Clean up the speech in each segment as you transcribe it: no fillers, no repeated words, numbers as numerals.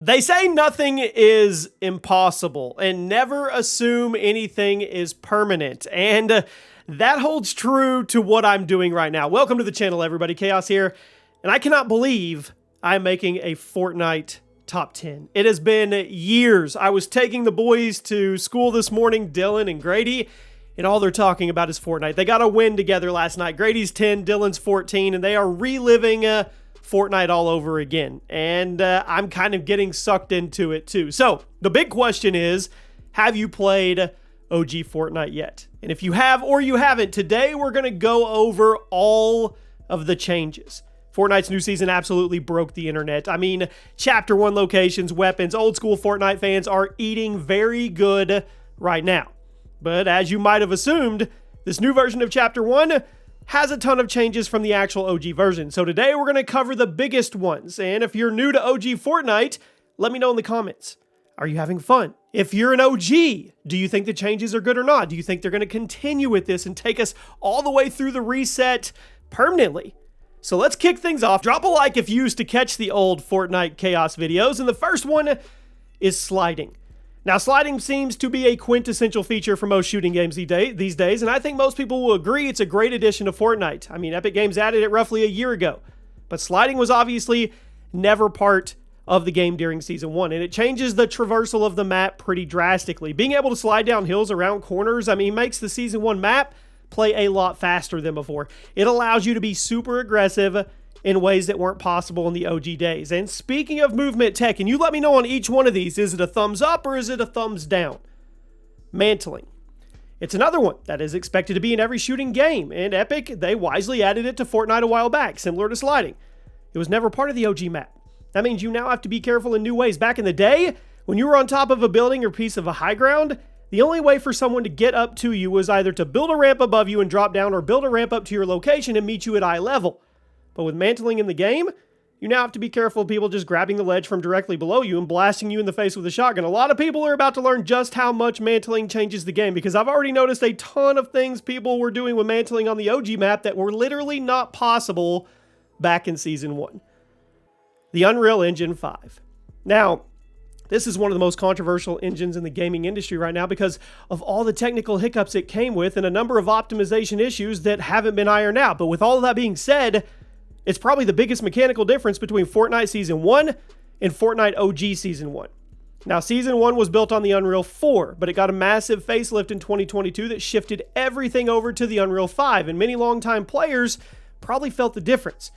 They say nothing is impossible and never assume anything is permanent. And that holds true to what I'm doing right now. Welcome to the channel, everybody. Chaos here. And I cannot believe I'm making a Fortnite top 10. It has been years. I was taking the boys to school this morning, Dylan and Grady, and all they're talking about is Fortnite. They got a win together last night. Grady's 10, Dylan's 14, and they are reliving Fortnite all over again. And I'm kind of getting sucked into it too. So the big question is, have you played OG Fortnite yet? And if you have or you haven't, today we're going to go over all of the changes. Fortnite's new season absolutely broke the internet. I mean, Chapter 1 locations, weapons, old school Fortnite fans are eating very good right now. But as you might have assumed, this new version of Chapter 1 has a ton of changes from the actual OG version. So today we're going to cover the biggest ones. And if you're new to OG Fortnite, let me know in the comments. Are you having fun? If you're an OG, do you think the changes are good or not? Do you think they're going to continue with this and take us all the way through the reset permanently? So let's kick things off. Drop a like if you used to catch the old Fortnite Chaos videos. And the first one is sliding. Now, sliding seems to be a quintessential feature for most shooting games these days, and I think most people will agree it's a great addition to Fortnite. I mean, Epic Games added it roughly a year ago, but sliding was obviously never part of the game during Season 1, and it changes the traversal of the map pretty drastically. Being able to slide down hills around corners, I mean, makes the Season 1 map play a lot faster than before. It allows you to be super aggressive in ways that weren't possible in the OG days. And speaking of movement tech, can you let me know on each one of these, is it a thumbs up or is it a thumbs down? Mantling. It's another one that is expected to be in every shooting game, and Epic, they wisely added it to Fortnite a while back, similar to sliding. It was never part of the OG map. That means you now have to be careful in new ways. Back in the day, when you were on top of a building or piece of a high ground, the only way for someone to get up to you was either to build a ramp above you and drop down, or build a ramp up to your location and meet you at eye level. But with mantling in the game, you now have to be careful of people just grabbing the ledge from directly below you and blasting you in the face with a shotgun. A lot of people are about to learn just how much mantling changes the game, because I've already noticed a ton of things people were doing with mantling on the OG map that were literally not possible back in Season 1. The Unreal Engine 5. Now, this is one of the most controversial engines in the gaming industry right now because of all the technical hiccups it came with and a number of optimization issues that haven't been ironed out. But with all of that being said, it's probably the biggest mechanical difference between Fortnite Season 1 and Fortnite OG Season 1. Now, Season 1 was built on the Unreal 4, but it got a massive facelift in 2022 that shifted everything over to the Unreal 5, and many longtime players probably felt the difference.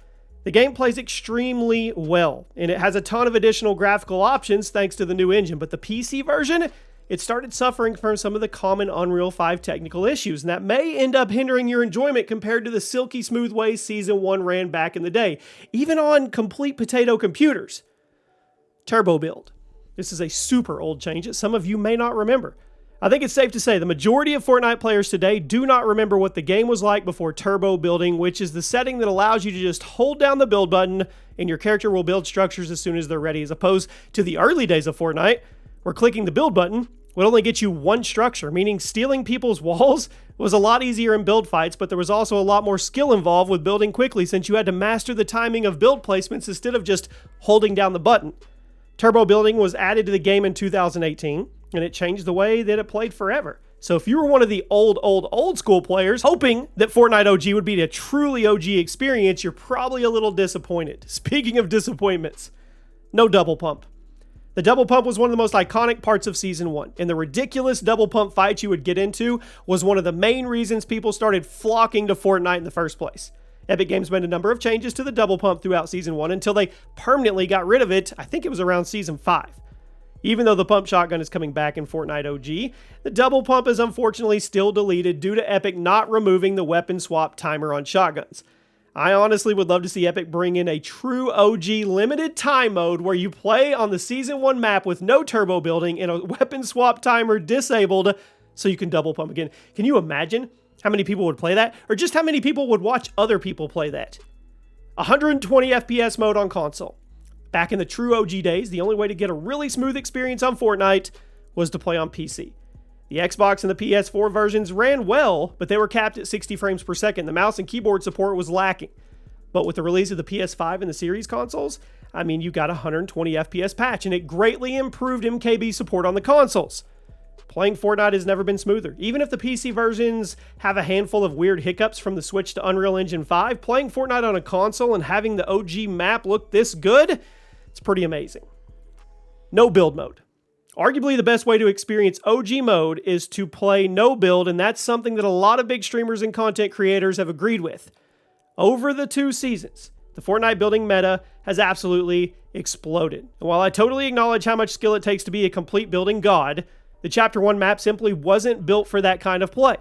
The game plays extremely well, and it has a ton of additional graphical options thanks to the new engine, but the PC version, it started suffering from some of the common Unreal 5 technical issues, and that may end up hindering your enjoyment compared to the silky smooth way Season 1 ran back in the day, even on complete potato computers. Turbo build. This is a super old change that some of you may not remember. I think it's safe to say the majority of Fortnite players today do not remember what the game was like before turbo building, which is the setting that allows you to just hold down the build button and your character will build structures as soon as they're ready, as opposed to the early days of Fortnite, where clicking the build button would only get you one structure, meaning stealing people's walls was a lot easier in build fights, but there was also a lot more skill involved with building quickly since you had to master the timing of build placements instead of just holding down the button. Turbo building was added to the game in 2018, and it changed the way that it played forever. So if you were one of the old school players hoping that Fortnite OG would be a truly OG experience, you're probably a little disappointed. Speaking of disappointments, no double pump. The double pump was one of the most iconic parts of Season 1, and the ridiculous double pump fights you would get into was one of the main reasons people started flocking to Fortnite in the first place. Epic Games made a number of changes to the double pump throughout Season 1 until they permanently got rid of it. I think it was around Season 5. Even though the pump shotgun is coming back in Fortnite OG, the double pump is unfortunately still deleted due to Epic not removing the weapon swap timer on shotguns. I honestly would love to see Epic bring in a true OG limited time mode where you play on the Season 1 map with no turbo building and a weapon swap timer disabled so you can double pump again. Can you imagine how many people would play that? Or just how many people would watch other people play that? 120 FPS mode on console. Back in the true OG days, the only way to get a really smooth experience on Fortnite was to play on PC. The Xbox and the PS4 versions ran well, but they were capped at 60 frames per second. The mouse and keyboard support was lacking. But with the release of the PS5 and the series consoles, I mean, you got a 120 FPS patch, and it greatly improved MKB support on the consoles. Playing Fortnite has never been smoother. Even if the PC versions have a handful of weird hiccups from the switch to Unreal Engine 5, playing Fortnite on a console and having the OG map look this good, it's pretty amazing. No build mode. Arguably the best way to experience OG mode is to play no build, and that's something that a lot of big streamers and content creators have agreed with. Over the 2 seasons, the Fortnite building meta has absolutely exploded. And while I totally acknowledge how much skill it takes to be a complete building god, the Chapter 1 map simply wasn't built for that kind of play.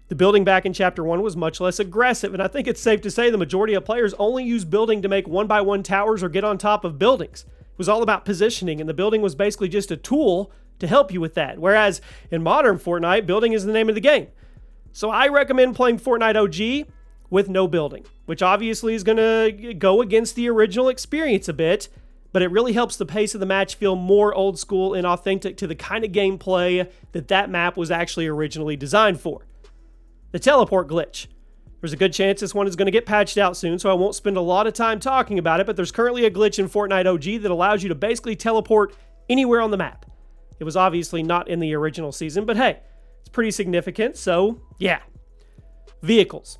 The building back in Chapter 1 was much less aggressive, and I think it's safe to say the majority of players only use building to make 1x1 towers or get on top of buildings. It was all about positioning, and the building was basically just a tool to help you with that. Whereas in modern Fortnite, building is the name of the game. So I recommend playing Fortnite OG with no building, which obviously is going to go against the original experience a bit, but it really helps the pace of the match feel more old school and authentic to the kind of gameplay that map was actually originally designed for. The teleport glitch. There's a good chance this one is going to get patched out soon, so I won't spend a lot of time talking about it, but there's currently a glitch in Fortnite OG that allows you to basically teleport anywhere on the map. It was obviously not in the original season, but hey, it's pretty significant, so yeah. Vehicles.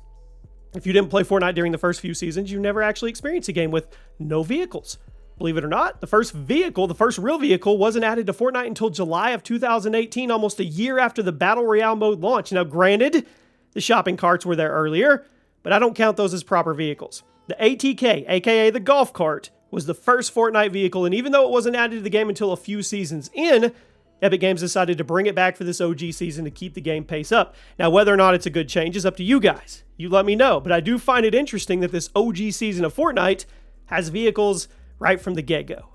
If you didn't play Fortnite during the first few seasons, you never actually experienced a game with no vehicles. Believe it or not, the first real vehicle wasn't added to Fortnite until July of 2018, almost a year after the Battle Royale mode launched. Now granted, the shopping carts were there earlier, but I don't count those as proper vehicles. The ATK, aka the golf cart, was the first Fortnite vehicle, and even though it wasn't added to the game until a few seasons in, Epic Games decided to bring it back for this OG season to keep the game pace up. Now, whether or not it's a good change is up to you guys. You let me know, but I do find it interesting that this OG season of Fortnite has vehicles right from the get-go.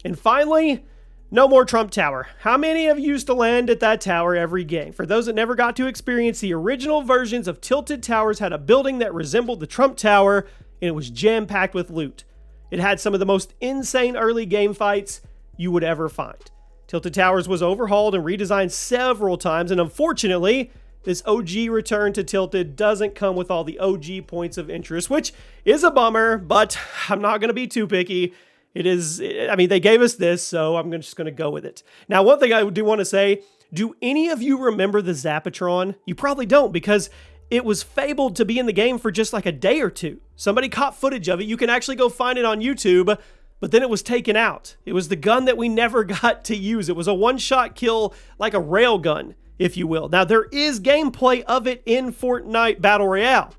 And finally, no more Trump Tower. How many of you used to land at that tower every game? For those that never got to experience, the original versions of Tilted Towers had a building that resembled the Trump Tower, and it was jam-packed with loot. It had some of the most insane early game fights you would ever find. Tilted Towers was overhauled and redesigned several times, and unfortunately, this OG return to Tilted doesn't come with all the OG points of interest, which is a bummer, but I'm not going to be too picky. They gave us this, so I'm just going to go with it. Now, one thing I do want to say, do any of you remember the Zapatron? You probably don't, because it was fabled to be in the game for just like a day or two. Somebody caught footage of it. You can actually go find it on YouTube, but then it was taken out. It was the gun that we never got to use. It was a one-shot kill, like a rail gun, if you will. Now, there is gameplay of it in Fortnite Battle Royale,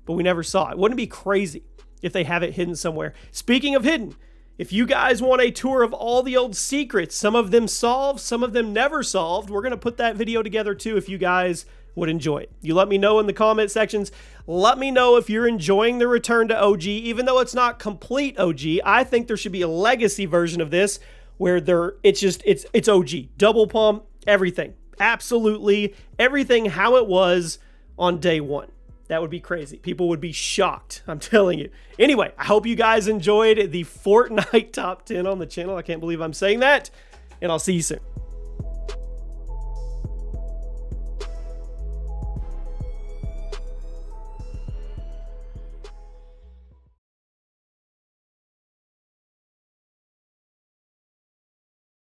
but we never saw it. Wouldn't it be crazy if they have it hidden somewhere? Speaking of hidden, if you guys want a tour of all the old secrets, some of them solved, some of them never solved, we're going to put that video together too if you guys would enjoy it. You let me know in the comment sections. Let me know if you're enjoying the return to OG. Even though it's not complete OG, I think there should be a legacy version of this where it's OG. Double pump, everything. Absolutely everything how it was on day one. That would be crazy. People would be shocked, I'm telling you. Anyway, I hope you guys enjoyed the Fortnite top 10 on the channel. I can't believe I'm saying that, and I'll see you soon.